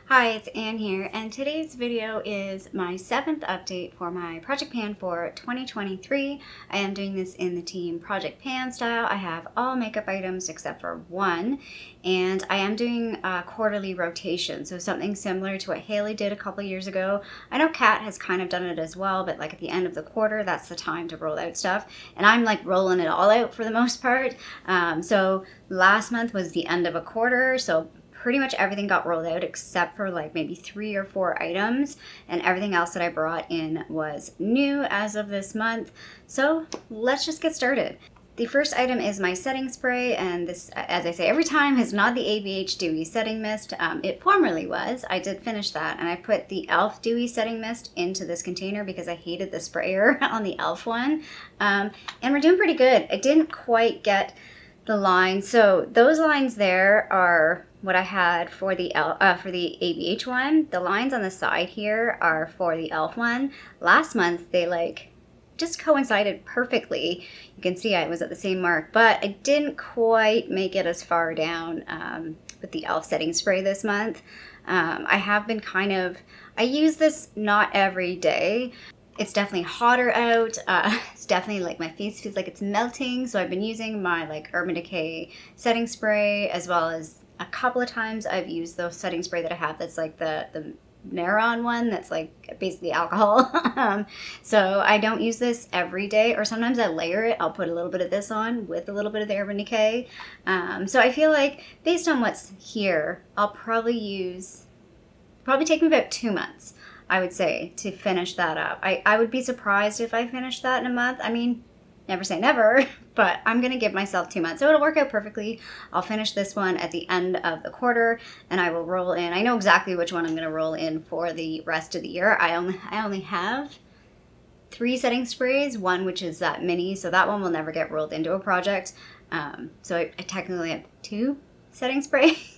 Hi, it's Anne here, and today's video is my 7th update for my Project Pan for 2023. I am doing this in the Team Project Pan style. I have all makeup items except for one, and I am doing a quarterly rotation, so something similar to what Haley did a couple years ago. I know Kat has kind of done it as well, but like at the end of the quarter, that's the time to roll out stuff, and I'm like rolling it all out for the most part. So last month was the end of a quarter, so pretty much everything got rolled out except for like maybe 3 or 4 items, and everything else that I brought in was new as of this month. So let's just get started. The first item is my setting spray, and this, as I say every time, is not the ABH Dewy Setting Mist. It formerly was. I did finish that, and I put the e.l.f. Dewy Setting Mist into this container because I hated the sprayer on the e.l.f. one. And we're doing pretty good. I didn't quite get the lines, so those lines there are what I had for the ABH one. The lines on the side here are for the e.l.f. one. Last month they like just coincided perfectly. You can see I was at the same mark, but I didn't quite make it as far down with the e.l.f. setting spray this month. I have been I use this not every day. It's definitely hotter out. It's definitely like my face feels like it's melting. So I've been using my like Urban Decay setting spray, as well as a couple of times I've used the setting spray that I have that's like the Maron one that's like basically alcohol. So I don't use this every day, or sometimes I layer it. I'll put a little bit of this on with a little bit of the Urban Decay. So I feel like based on what's here, I'll probably take me about 2 months, I would say, to finish that up. I would be surprised if I finished that in a month. I mean, never say never, but I'm going to give myself 2 months. So it'll work out perfectly. I'll finish this one at the end of the quarter, and I will roll in. I know exactly which one I'm going to roll in for the rest of the year. I only have 3 setting sprays, one which is that mini, so that one will never get rolled into a project. So I technically have 2 setting sprays.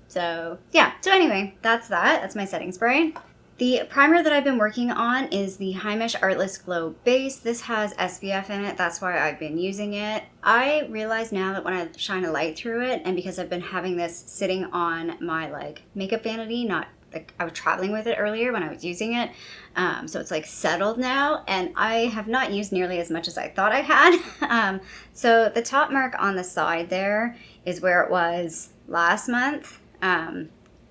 So yeah, so anyway, that's that. That's my setting spray. The primer that I've been working on is the Heimish Artless Glow Base. This has SPF in it, that's why I've been using it. I realize now that when I shine a light through it, and because I've been having this sitting on my like makeup vanity, not like I was traveling with it earlier when I was using it, so it's like settled now, and I have not used nearly as much as I thought I had. So the top mark on the side there is where it was last month.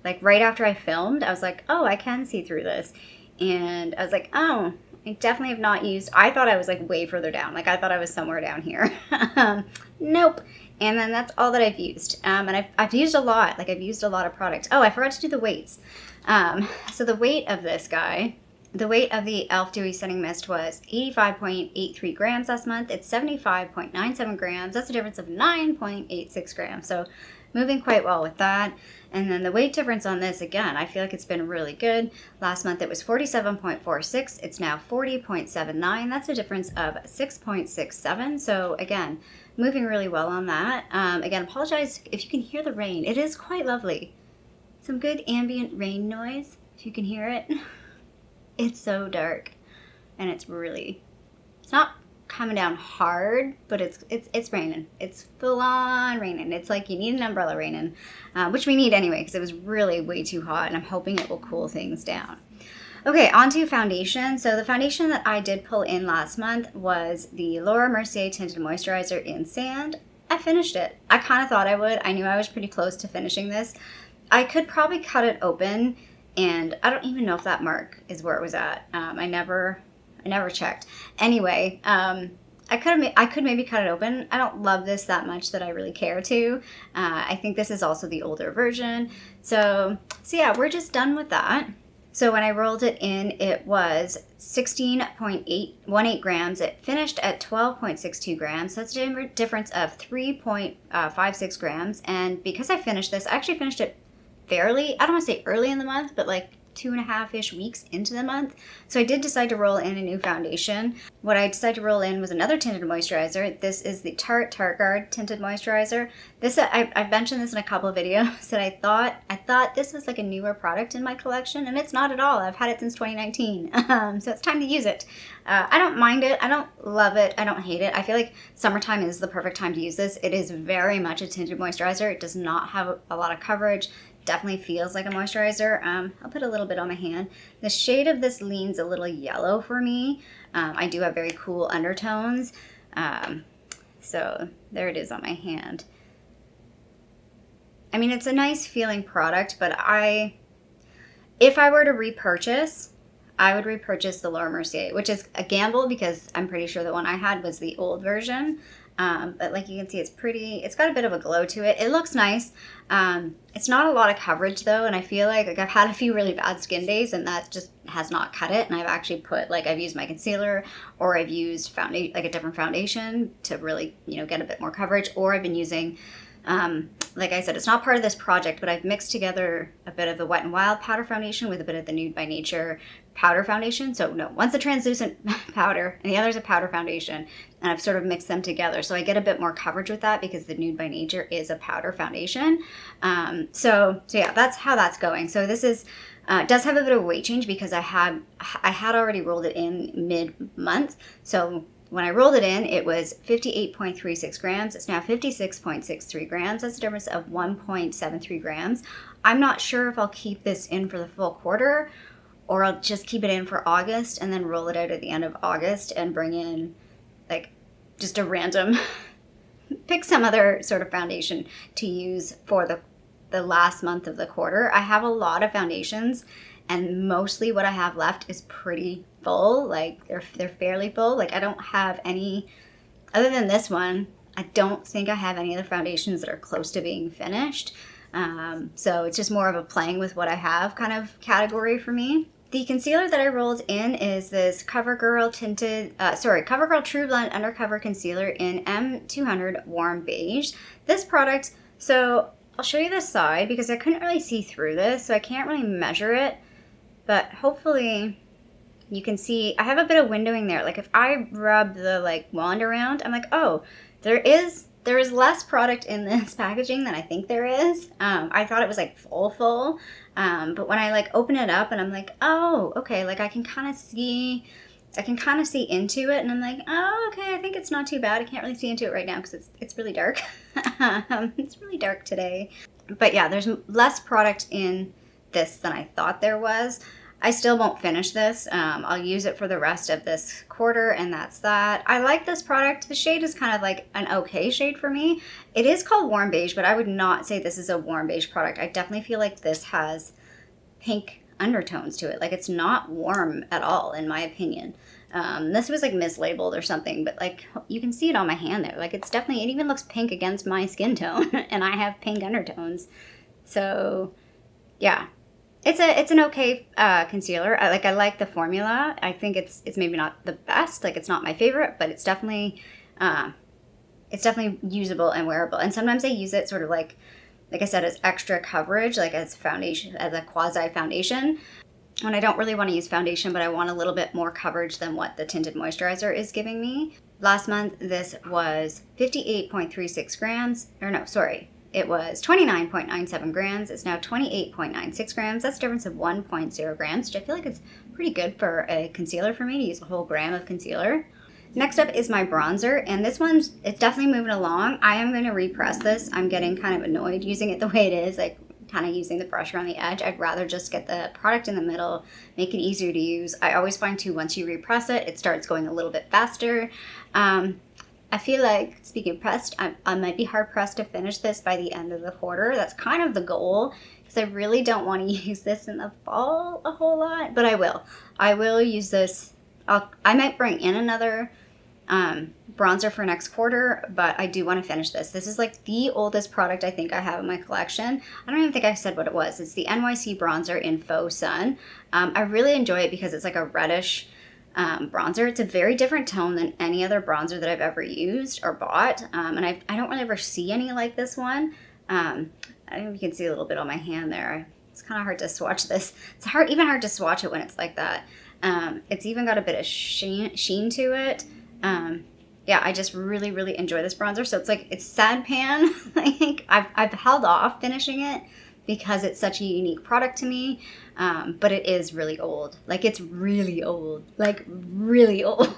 Like right after I filmed, I was like, oh, I can see through this. And I was like, oh, I definitely have not used, I thought I was like way further down. Like I thought I was somewhere down here. Nope. And then that's all that I've used. And I've used a lot, like I've used a lot of product. Oh, I forgot to do the weights. So the weight of this guy, the weight of the e.l.f. Dewy Setting Mist was 85.83 grams last month. It's 75.97 grams. That's a difference of 9.86 grams. So moving quite well with that. And then the weight difference on this, again, I feel like it's been really good. Last month it was 47.46. It's now 40.79. That's a difference of 6.67. So again, moving really well on that. Again, apologize if you can hear the rain. It is quite lovely. Some good ambient rain noise, if you can hear it. It's so dark, and it's not coming down hard, but it's raining. It's full on raining. It's like you need an umbrella raining, which we need anyway because it was really way too hot, and I'm hoping it will cool things down. Okay, on to foundation. So the foundation that I did pull in last month was the Laura Mercier Tinted Moisturizer in Sand. I finished it. I kind of thought I would. I knew I was pretty close to finishing this. I could probably cut it open, and I don't even know if that mark is where it was at. I never checked. Anyway, I could maybe cut it open. I don't love this that much that I really care to. I think this is also the older version. So yeah, we're just done with that. So when I rolled it in, it was 16.818 grams. It finished at 12.62 grams. So that's a difference of 3.56 grams. And because I finished this, I actually finished it fairly, I don't want to say early in the month, but like 2.5-ish weeks into the month. So I did decide to roll in a new foundation. What I decided to roll in was another tinted moisturizer. This is the TarteGuard tinted moisturizer. This I've mentioned this in a couple of videos that I thought this was like a newer product in my collection, and it's not at all. I've had it since 2019. So it's time to use it. I don't mind it. I don't love it. I don't hate it. I feel like summertime is the perfect time to use this. It is very much a tinted moisturizer. It does not have a lot of coverage. definitely feels like a moisturizer. I'll put a little bit on my hand. The shade of this leans a little yellow for me. I do have very cool undertones. So there it is on my hand. I mean, it's a nice feeling product, but if I were to repurchase, I would repurchase the Laura Mercier, which is a gamble because I'm pretty sure the one I had was the old version. But like you can see, it's pretty, it's got a bit of a glow to it. It looks nice. It's not a lot of coverage though. And I feel like I've had a few really bad skin days and that just has not cut it. And I've actually put, like, I've used my concealer, or I've used foundation, like a different foundation to really, you know, get a bit more coverage. Or I've been using, like I said, it's not part of this project, but I've mixed together a bit of the Wet n Wild powder foundation with a bit of the Nude by Nature powder foundation. So no, one's a translucent powder and the other's a powder foundation, and I've sort of mixed them together. So I get a bit more coverage with that because the Nude by Nature is a powder foundation. So yeah, that's how that's going. So this is, does have a bit of a weight change because I had already rolled it in mid-month. So when I rolled it in, it was 58.36 grams. It's now 56.63 grams. That's a difference of 1.73 grams. I'm not sure if I'll keep this in for the full quarter, or I'll just keep it in for August and then roll it out at the end of August and bring in, like, just a random, pick some other sort of foundation to use for the last month of the quarter. I have a lot of foundations, and mostly what I have left is pretty full. Like, they're fairly full. Like, I don't have any, other than this one, I don't think I have any other foundations that are close to being finished. So it's just more of a playing with what I have kind of category for me. The concealer that I rolled in is this Covergirl Covergirl Trublend Undercover Concealer in M200 Warm Beige. This product, so I'll show you the side because I couldn't really see through this, so I can't really measure it, but hopefully you can see I have a bit of windowing there. Like, if I rub the, like, wand around, I'm like, oh, there is less product in this packaging than I think there is. I thought it was like full. But when I, like, open it up and I'm like, oh, okay, like I can kind of see into it, and I'm like, oh, okay, I think it's not too bad. I can't really see into it right now because it's really dark. It's really dark today. But yeah, there's less product in this than I thought there was. I still won't finish this. I'll use it for the rest of this quarter, and that's that. I like this product. The shade is kind of like an okay shade for me. It is called Warm Beige, but I would not say this is a warm beige product. I definitely feel like this has pink undertones to it. Like, it's not warm at all, in my opinion. This was like mislabeled or something, but like you can see it on my hand there. Like, it's definitely, it even looks pink against my skin tone, and I have pink undertones. So yeah. It's an okay concealer. I like the formula. I think it's maybe not the best. Like, it's not my favorite, but it's definitely usable and wearable. And sometimes I use it sort of like I said, as extra coverage, like as foundation, as a quasi foundation. When I don't really want to use foundation, but I want a little bit more coverage than what the Tinted Moisturizer is giving me. Last month, this was 58.36 grams. Or no, sorry. It was 29.97 grams. It's now 28.96 grams. That's a difference of 1.0 grams, which I feel like is pretty good for a concealer for me to use a whole gram of concealer. Next up is my bronzer, and this one's, it's definitely moving along. I am going to repress this. I'm getting kind of annoyed using it the way it is, like kind of using the brush around the edge. I'd rather just get the product in the middle, make it easier to use. I always find too, once you repress it, it starts going a little bit faster. I feel like, speaking of pressed, I might be hard pressed to finish this by the end of the quarter. That's kind of the goal, because I really don't want to use this in the fall a whole lot, but I will. I will use this. I might bring in another bronzer for next quarter, but I do want to finish this. This is like the oldest product I think I have in my collection. I don't even think I said what it was. It's the NYC Bronzer in Faux Sun. I really enjoy it because it's like a reddish bronzer. It's a very different tone than any other bronzer that I've ever used or bought, and I don't really ever see any like this one. I don't know if you can see a little bit on my hand there. It's kind of hard to swatch this. It's even hard to swatch it when it's like that. It's even got a bit of sheen to it. Yeah, I just really, really enjoy this bronzer. So it's like, it's sad pan. Like, I've held off finishing it because it's such a unique product to me. But it is really old. Like, it's really old. Like, really old.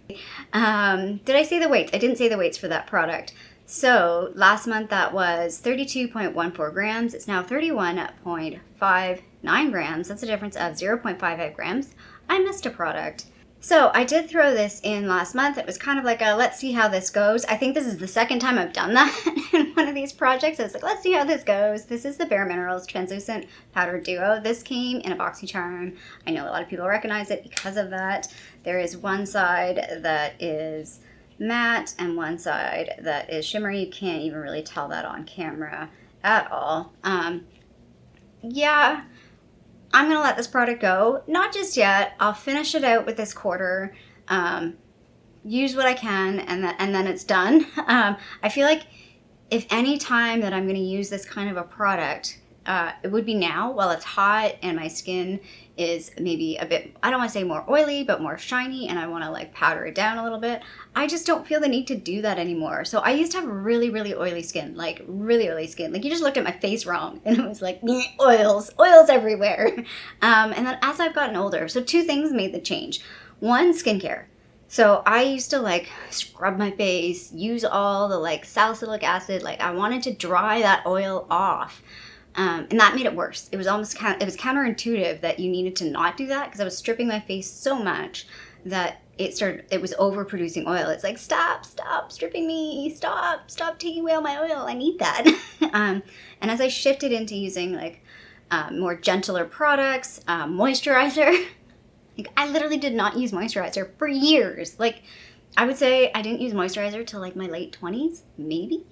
Did I say the weights? I didn't say the weights for that product. So last month that was 32.14 grams. It's now 31.59 grams. That's a difference of 0.55 grams. I missed a product. So I did throw this in last month. It was kind of like a, let's see how this goes. I think this is the second time I've done that in one of these projects. I was like, let's see how this goes. This is the bareMinerals Translucent Powder Duo. This came in a BoxyCharm. I know a lot of people recognize it because of that. There is one side that is matte and one side that is shimmery. You can't even really tell that on camera at all. Yeah. I'm going to let this product go. Not just yet. I'll finish it out with this quarter, use what I can, and then it's done. I feel like if any time that I'm going to use this kind of a product, it would be now while it's hot and my skin is maybe a bit, I don't want to say more oily, but more shiny, and I want to like powder it down a little bit. I just don't feel the need to do that anymore. So I used to have really, really oily skin, like really oily skin. Like you just looked at my face wrong and it was like oils everywhere. And then as I've gotten older, so two things made the change. One, skincare. So I used to like scrub my face, use all the like salicylic acid. Like I wanted to dry that oil off. And that made it worse. It was almost it was counterintuitive that you needed to not do that because I was stripping my face so much that it was overproducing oil. It's like, stop stripping me, stop taking away all my oil. I need that. And as I shifted into using like more gentler products, moisturizer, like I literally did not use moisturizer for years. Like I would say I didn't use moisturizer till like my late 20s, maybe.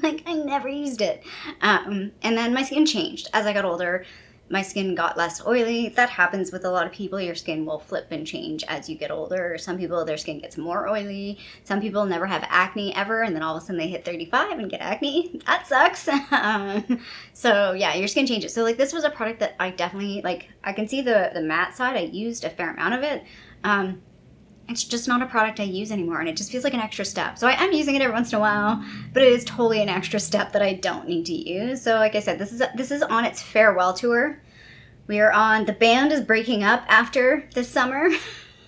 Like, I never used it. And then my skin changed. As I got older, my skin got less oily. That happens with a lot of people. Your skin will flip and change as you get older. Some people, their skin gets more oily. Some people never have acne ever, and then all of a sudden they hit 35 and get acne. That sucks. So, yeah, your skin changes. So, like, this was a product that I definitely, like, I can see the matte side. I used a fair amount of it. It's just not a product I use anymore, and it just feels like an extra step. So I am using it every once in a while, but it is totally an extra step that I don't need to use. So like I said, this is on its farewell tour. We are on, the band is breaking up after this summer.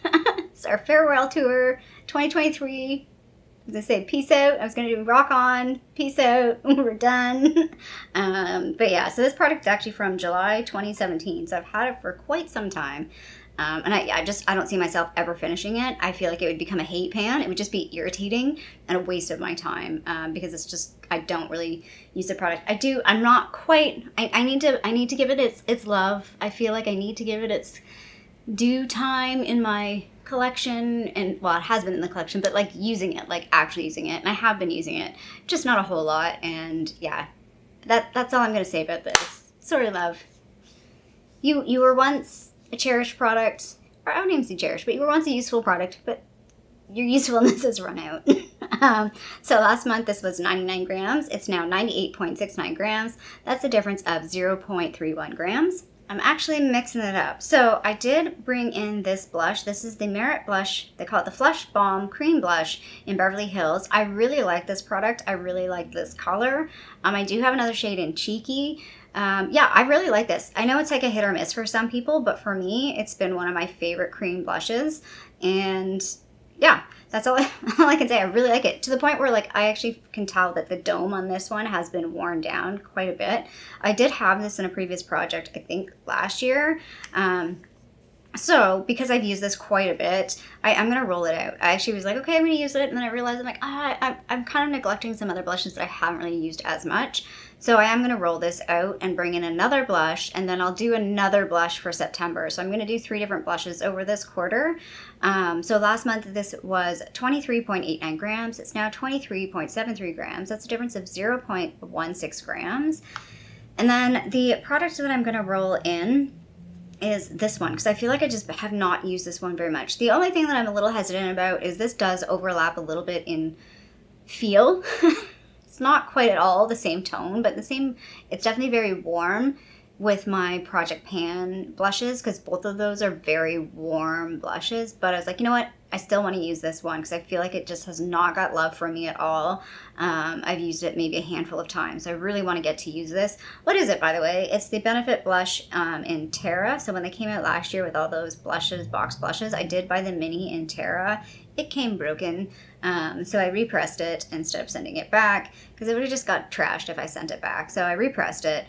It's our farewell tour, 2023. I was going to say peace out. I was going to do rock on, peace out, we're done. But yeah, so this product is actually from July 2017, so I've had it for quite some time. And I don't see myself ever finishing it. I feel like it would become a hate pan. It would just be irritating and a waste of my time because it's just, I don't really use the product. I'm not quite, I need to give it its love. I feel like I need to give it its due time in my collection, and well, it has been in the collection, but like using it, like actually using it. And I have been using it, just not a whole lot. And yeah, that's all I'm going to say about this. Sorry, love. You were once a cherished product, or I don't even say cherished, but you were once a useful product, but your usefulness has run out. So last month this was 99 grams. It's now 98.69 grams. That's a difference of 0.31 grams. I'm actually mixing it up. So I did bring in this blush. This is the Merit blush. They call it the Flush Balm Cream Blush in Beverly Hills. I really like this product. I really like this color. I do have another shade in Cheeky. Yeah, I really like this. I know it's like a hit or miss for some people, but for me, it's been one of my favorite cream blushes. And yeah, that's all I can say. I really like it, to the point where like I actually can tell that the dome on this one has been worn down quite a bit. I did have this in a previous project, I think last year. So because I've used this quite a bit, I'm going to roll it out. I actually was like, okay, I'm going to use it. And then I realized I'm like, I'm kind of neglecting some other blushes that I haven't really used as much. So I am going to roll this out and bring in another blush, and then I'll do another blush for September. So I'm going to do 3 different blushes over this quarter. So last month this was 23.89 grams. It's now 23.73 grams. That's a difference of 0.16 grams. And then the product that I'm going to roll in is this one, because I feel like I just have not used this one very much. The only thing that I'm a little hesitant about is this does overlap a little bit in feel. It's not quite at all the same tone, but it's definitely very warm. with my Project Pan blushes, because both of those are very warm blushes, but I was like, you know what, I still want to use this one because I feel like it just has not got love from me at all. I've used it maybe a handful of times, so I really want to get to use this. What is it, by the way? It's the Benefit blush in Terra. So when they came out last year with all those blushes, box blushes, I did buy the mini in Terra. It came broken, so I repressed it instead of sending it back because it would have just got trashed if I sent it back. So I repressed it.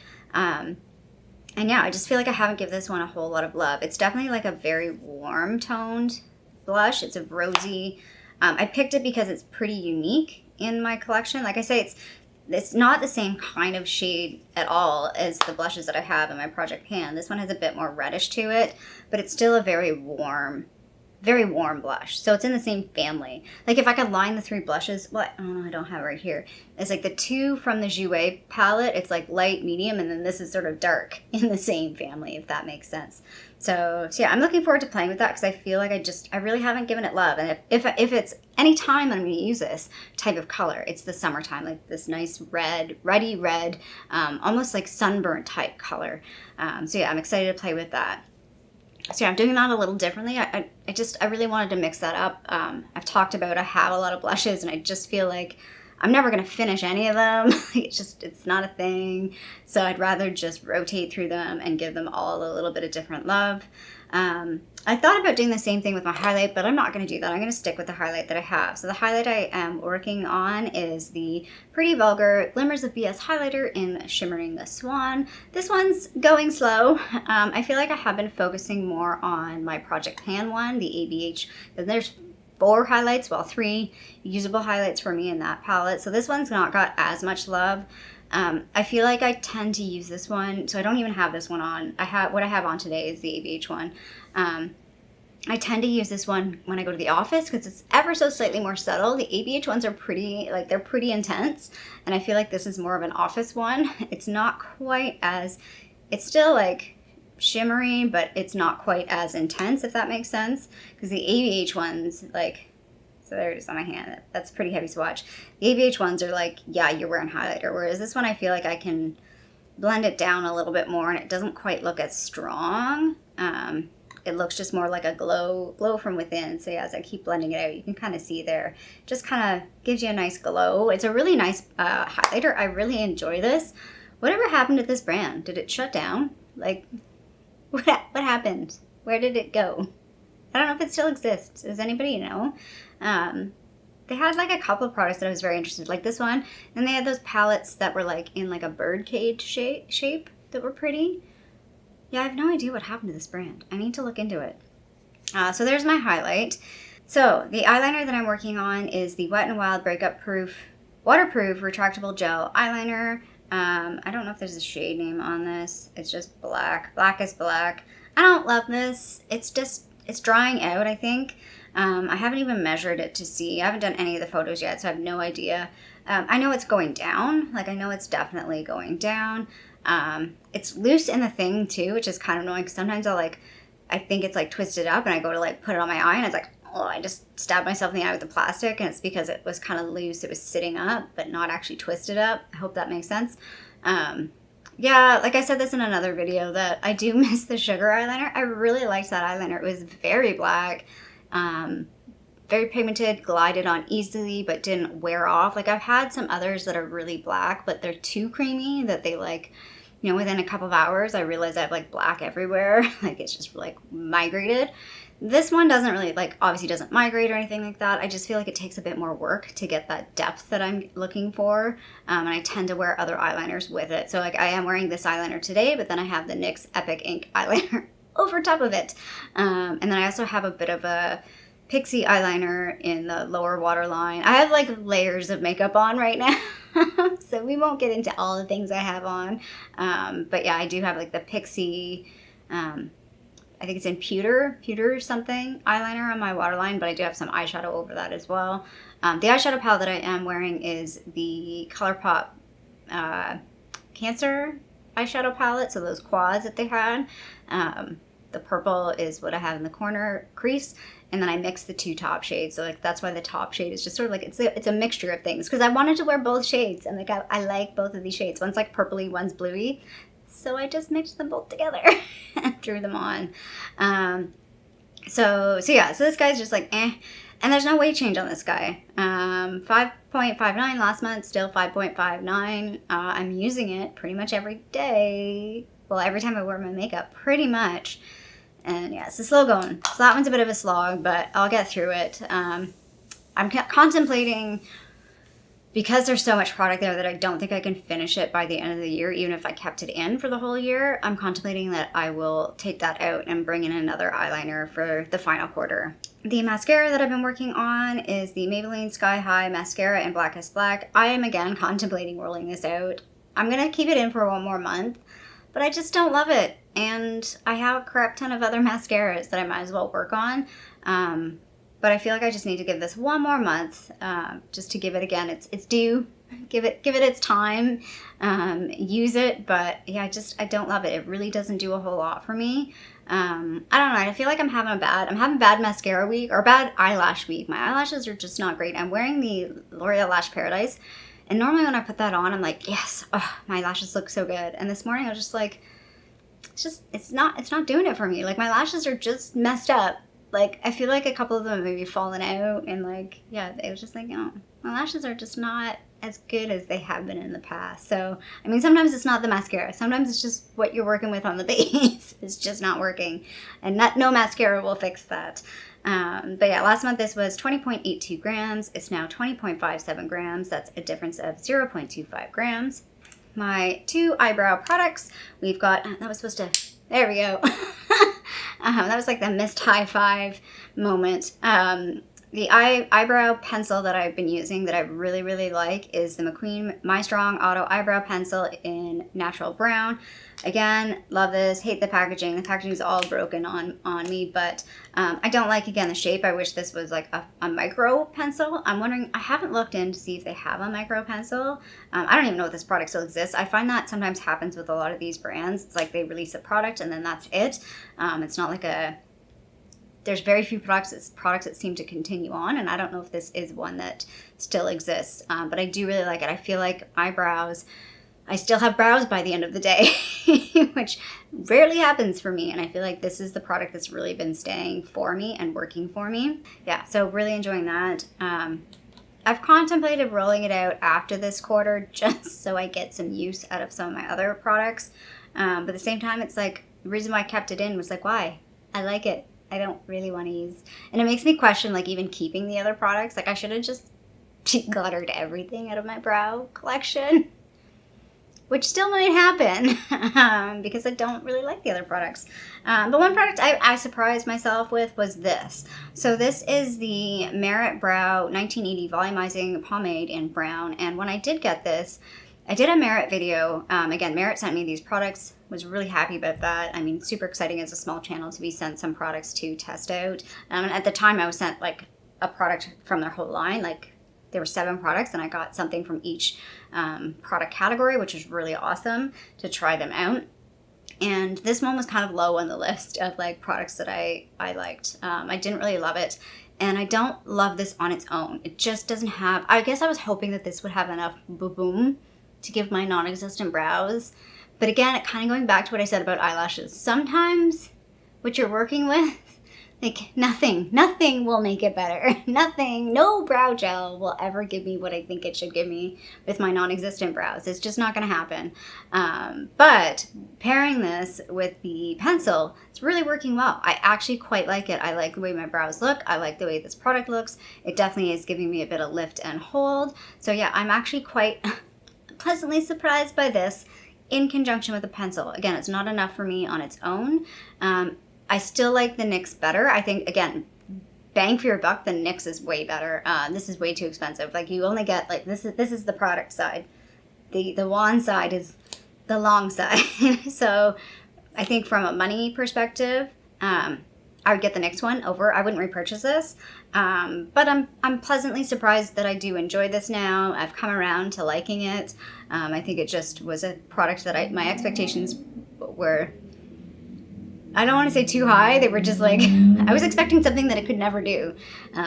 And yeah, I just feel like I haven't given this one a whole lot of love. It's definitely like a very warm toned blush. It's a rosy. I picked it because it's pretty unique in my collection. Like I say, it's not the same kind of shade at all as the blushes that I have in my Project Pan. This one has a bit more reddish to it, but it's still a very warm blush. So it's in the same family. Like if I could line the three blushes, well, I don't have it right here. It's like the two from the Jouer palette. It's like light, medium, and then this is sort of dark in the same family, if that makes sense. So yeah, I'm looking forward to playing with that because I feel like I really haven't given it love. And if it's any time I'm going to use this type of color, it's the summertime, like this nice red, ruddy red, almost like sunburnt type color. So yeah, I'm excited to play with that. So yeah, I'm doing that a little differently. I really wanted to mix that up. I've talked about I have a lot of blushes and I just feel like I'm never going to finish any of them. It's not a thing. So I'd rather just rotate through them and give them all a little bit of different love. I thought about doing the same thing with my highlight, but I'm not going to do that. I'm going to stick with the highlight that I have. So the highlight I am working on is the Pretty Vulgar Glimmers of BS highlighter in Shimmering the Swan. This one's going slow. I feel like I have been focusing more on my Project Pan one, the ABH. There's 4 highlights, well 3 usable highlights for me in that palette. So this one's not got as much love. I feel like I tend to use this one, so I don't even have this one on. What I have on today is the ABH one. I tend to use this one when I go to the office because it's ever so slightly more subtle. The ABH ones are they're pretty intense, and I feel like this is more of an office one. It's not quite as, it's still like shimmery, but it's not quite as intense, if that makes sense. Because the ABH ones, like, so there it is on my hand. That's a pretty heavy swatch. The ABH ones are like, yeah, you're wearing highlighter. Whereas this one, I feel like I can blend it down a little bit more and it doesn't quite look as strong. It looks just more like a glow from within. So yeah, as I keep blending it out, you can kind of see there. Just kind of gives you a nice glow. It's a really nice highlighter. I really enjoy this. Whatever happened to this brand? Did it shut down? Like, what happened? Where did it go? I don't know if it still exists. Does anybody know? They had like a couple of products that I was very interested in, like this one. And they had those palettes that were like in like a birdcage shape that were pretty. Yeah, I have no idea what happened to this brand. I need to look into it. So there's my highlight. So the eyeliner that I'm working on is the Wet n Wild Breakup Waterproof Retractable Gel Eyeliner. I don't know if there's a shade name on this. It's just black. Blackest black. I don't love this. It's drying out, I think. I haven't even measured it to see. I haven't done any of the photos yet, so I have no idea. I know it's going down. Like, I know it's definitely going down. It's loose in the thing too, which is kind of annoying because sometimes I think it's like twisted up and I go to like put it on my eye and it's like, oh, I just stabbed myself in the eye with the plastic, and it's because it was kind of loose. It was sitting up, but not actually twisted up. I hope that makes sense. Yeah, like I said this in another video, that I do miss the sugar eyeliner. I really liked that eyeliner. It was very black, very pigmented, glided on easily, but didn't wear off. Like, I've had some others that are really black, but they're too creamy that they like, you know, within a couple of hours, I realize I have like black everywhere. Like, it's just like migrated. This one doesn't really, like, obviously doesn't migrate or anything like that. I just feel like it takes a bit more work to get that depth that I'm looking for. And I tend to wear other eyeliners with it. So like, I am wearing this eyeliner today, but then I have the NYX Epic Ink eyeliner over top of it. And then I also have a bit of a Pixie eyeliner in the lower waterline. I have like layers of makeup on right now. So we won't get into all the things I have on. But yeah, I do have like the Pixie, I think it's in pewter or something, eyeliner on my waterline, but I do have some eyeshadow over that as well. The eyeshadow palette that I am wearing is the ColourPop Cancer eyeshadow palette, so those quads that they had. The purple is what I have in the corner crease, and then I mix the two top shades. So like, that's why the top shade is just sort of like, it's a mixture of things, because I wanted to wear both shades, and like I like both of these shades. One's like purpley, one's bluey. So I just mixed them both together and threw them on. So this guy's just like, eh. And there's no weight change on this guy. 5.59 last month, still 5.59. I'm using it pretty much every day. Well, every time I wear my makeup, pretty much. And yeah, it's slow going. So that one's a bit of a slog, but I'll get through it. I'm contemplating, because there's so much product there that I don't think I can finish it by the end of the year, even if I kept it in for the whole year. I'm contemplating that I will take that out and bring in another eyeliner for the final quarter. The mascara that I've been working on is the Maybelline Sky High Mascara in Blackest Black. I am again contemplating rolling this out. I'm going to keep it in for one more month, but I just don't love it. And I have a crap ton of other mascaras that I might as well work on. But I feel like I just need to give this one more month, just to give it again. It's due. Give it its time. Use it, but yeah, I don't love it. It really doesn't do a whole lot for me. I don't know. I feel like I'm having bad mascara week or bad eyelash week. My eyelashes are just not great. I'm wearing the L'Oreal Lash Paradise, and normally when I put that on, I'm like, yes, oh, my lashes look so good. And this morning I was just like, it's not doing it for me. Like, my lashes are just messed up. Like, I feel like a couple of them maybe fallen out, and like, yeah, it was just like, you know, my lashes are just not as good as they have been in the past. So, I mean, sometimes it's not the mascara. Sometimes it's just what you're working with on the base. It's just not working. And no mascara will fix that. But yeah, last month this was 20.82 grams. It's now 20.57 grams. That's a difference of 0.25 grams. My two eyebrow products, we've got, there we go. That was like the missed high five moment. The eyebrow pencil that I've been using that I really, really like is the MacQueen My Strong Auto Eyebrow Pencil in Natural Brown. Again, love this. Hate the packaging. The packaging is all broken on me, but I don't like, again, the shape. I wish this was like a micro pencil. I'm wondering, I haven't looked in to see if they have a micro pencil. I don't even know if this product still exists. I find that sometimes happens with a lot of these brands. It's like they release a product and then that's it. It's not like there's very few products that seem to continue on, and I don't know if this is one that still exists, but I do really like it. I feel like eyebrows, I still have brows by the end of the day, which rarely happens for me, and I feel like this is the product that's really been staying for me and working for me. Yeah, so really enjoying that. I've contemplated rolling it out after this quarter just so I get some use out of some of my other products, but at the same time, it's like, the reason why I kept it in was like, why? I like it. I don't really want to use, and it makes me question, like, even keeping the other products. Like, I should have just decluttered everything out of my brow collection, which still might happen because I don't really like the other products. But one product I surprised myself with was this. So this is the Merit Brow 1980 Volumizing Pomade in brown, and when I did get this, I did a Merit video. Again, Merit sent me these products. Was really happy about that. I mean, super exciting as a small channel to be sent some products to test out. At the time, I was sent like a product from their whole line. Like, there were 7 products, and I got something from each product category, which was really awesome to try them out. And this one was kind of low on the list of like products that I liked. I didn't really love it. And I don't love this on its own. It just doesn't have, I guess I was hoping that this would have enough boom to give my non-existent brows. But again, kind of going back to what I said about eyelashes. Sometimes what you're working with, like, nothing will make it better. Nothing, no brow gel will ever give me what I think it should give me with my non-existent brows. It's just not going to happen. But pairing this with the pencil, it's really working well. I actually quite like it. I like the way my brows look. I like the way this product looks. It definitely is giving me a bit of lift and hold. So yeah, I'm actually quite pleasantly surprised by this in conjunction with a pencil. Again, it's not enough for me on its own. I still like the NYX better. I think, again, bang for your buck, the NYX is way better. This is way too expensive. Like, you only get, like, this is the product side. The wand side is the long side. So I think from a money perspective, I would get the NYX one over. I wouldn't repurchase this. But I'm pleasantly surprised that I do enjoy this now. I've come around to liking it. I think it just was a product that my expectations were, I don't want to say too high. They were just like, I was expecting something that it could never do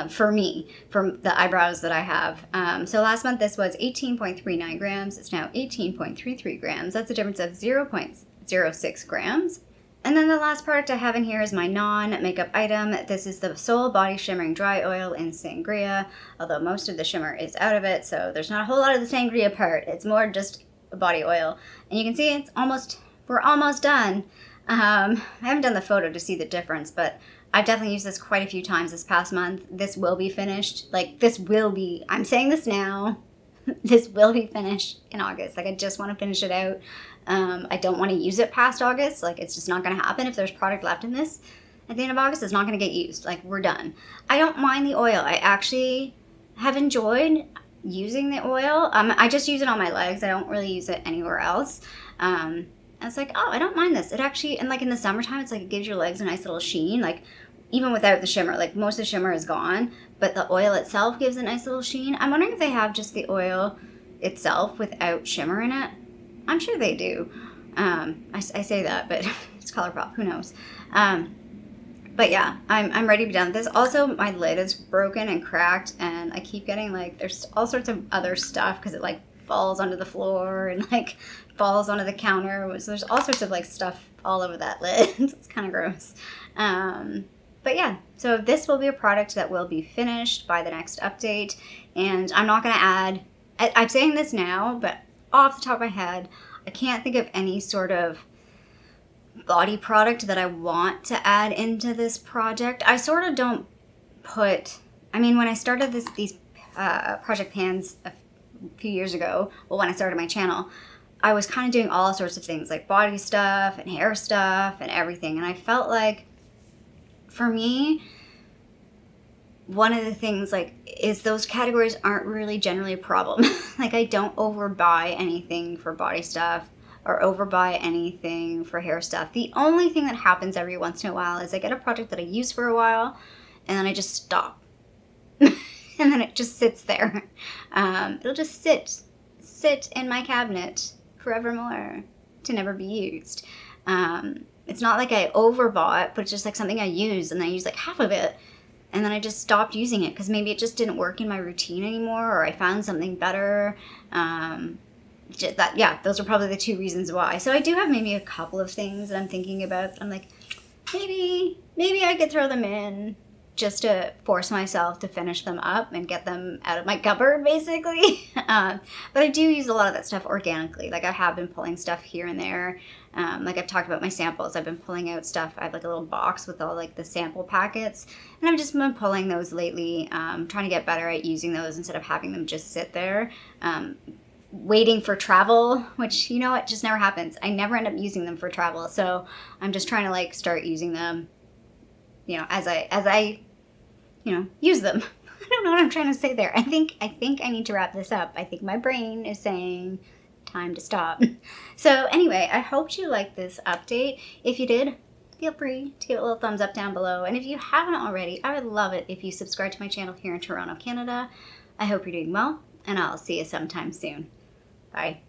for me, for the eyebrows that I have. So last month this was 18.39 grams. It's now 18.33 grams. That's a difference of 0.06 grams. And then the last product I have in here is my non-makeup item. This is the Soul Body Shimmering Dry Oil in Sangria, although most of the shimmer is out of it, so there's not a whole lot of the Sangria part. It's more just a body oil. And you can see we're almost done. I haven't done the photo to see the difference, but I've definitely used this quite a few times this past month. This will be finished. I'm saying this now, this will be finished in August. Like, I just want to finish it out. I don't want to use it past August. Like, it's just not going to happen. If there's product left in this at the end of August, it's not going to get used. Like, we're done. I don't mind the oil. I actually have enjoyed using the oil. I just use it on my legs. I don't really use it anywhere else. I was like, oh, I don't mind this. It actually, and like in the summertime, it's like it gives your legs a nice little sheen. Like, even without the shimmer, like most of the shimmer is gone, but the oil itself gives a nice little sheen. I'm wondering if they have just the oil itself without shimmer in it. I'm sure they do. I say that, but it's ColourPop, who knows? But yeah, I'm ready to be done with this. Also, my lid is broken and cracked, and I keep getting like, there's all sorts of other stuff because it like falls onto the floor and like falls onto the counter. So there's all sorts of like stuff all over that lid. It's kind of gross. But yeah, so this will be a product that will be finished by the next update, and I'm not going to add, I'm saying this now, but off the top of my head, I can't think of any sort of body product that I want to add into this project. I sort of don't put, I mean, when I started these project pans a few years ago, well, when I started my channel, I was kind of doing all sorts of things like body stuff and hair stuff and everything, and I felt like, for me, one of the things like is those categories aren't really generally a problem. Like, I don't overbuy anything for body stuff or overbuy anything for hair stuff. The only thing that happens every once in a while is I get a product that I use for a while and then I just stop. And then it just sits there. It'll just sit in my cabinet forevermore to never be used. It's not like I overbought, but it's just like something I use and I use like half of it. And then I just stopped using it because maybe it just didn't work in my routine anymore, or I found something better. Those are probably the two reasons why. So I do have maybe a couple of things that I'm thinking about. I'm like, maybe I could throw them in just to force myself to finish them up and get them out of my cupboard, basically. But I do use a lot of that stuff organically. Like, I have been pulling stuff here and there. Like I've talked about my samples. I've been pulling out stuff. I have like a little box with all like the sample packets. And I've just been pulling those lately, trying to get better at using those instead of having them just sit there. Waiting for travel, which, you know what, just never happens. I never end up using them for travel. So I'm just trying to like start using them, you know, as I use them. I don't know what I'm trying to say there. I think I need to wrap this up. I think my brain is saying time to stop. So anyway, I hope you liked this update. If you did, feel free to give it a little thumbs up down below. And if you haven't already, I would love it if you subscribe to my channel here in Toronto, Canada. I hope you're doing well, and I'll see you sometime soon. Bye.